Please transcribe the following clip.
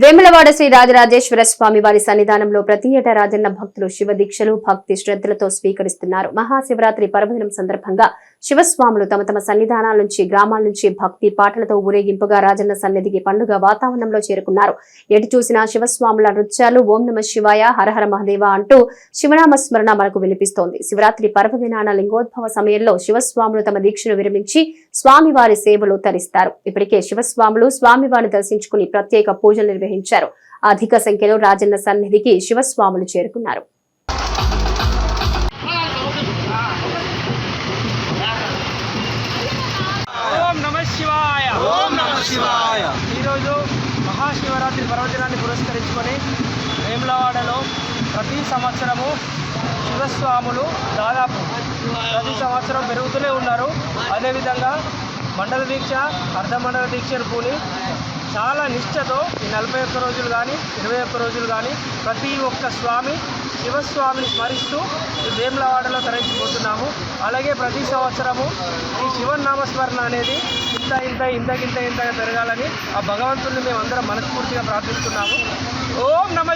వేములవాడ శ్రీ రాజరాజేశ్వర స్వామి వారి సన్నిధానంలో ప్రతి ఏటా రాజన్న భక్తులు శివ దీక్షలు భక్తి శ్రద్ధలతో స్వీకరిస్తున్నారు. మహాశివరాత్రి పర్వదినం సందర్భంగా శివస్వాములు తమ తమ సన్నిధానాల నుంచి గ్రామాల నుంచి భక్తి పాటలతో ఊరేగింపుగా రాజన్న సన్నిధికి పండుగ వాతావరణంలో చేరుకున్నారు. ఎటు చూసినా శివస్వాముల నృత్యాలు, ఓం నమ శివాయ, హరహర మహదేవ అంటూ శివనామ స్మరణ మనకు వినిపిస్తోంది. శివరాత్రి పర్వదినాన లింగోద్భవ సమయంలో శివస్వాములు తమ దీక్షను విరమించి స్వామివారి సేవలు తరిస్తారు. ఇప్పటికే శివస్వాములు స్వామివారిని దర్శించుకుని ప్రత్యేక పూజలు నిర్వహించారు. అధిక సంఖ్యలో రాజన్న సన్నిధికి శివస్వాములు చేరుకున్నారు. ఈరోజు మహాశివరాత్రి పర్వదినాన్ని పురస్కరించుకొని వేములవాడలో ప్రతి సంవత్సరము శివస్వాములు దాదాపు ప్రతి సంవత్సరం పెరుగుతూనే ఉన్నారు. అదేవిధంగా మండల దీక్ష, అర్ధమండల దీక్షను పూని చాలా నిష్ఠతో ఈ 41 రోజులు కానీ 21 రోజులు కానీ ప్రతి ఒక్క స్వామి శివస్వామిని స్మరిస్తూ ఈ వేములవాడలో తరలిపోతున్నాము. అలాగే ప్రతి సంవత్సరము ఈ శివనామస్మరణ అనేది ఇంతగా పెరగాలని ఆ భగవంతుడిని మేమందరం మనస్ఫూర్తిగా ప్రార్థిస్తున్నాము. ఓం నమ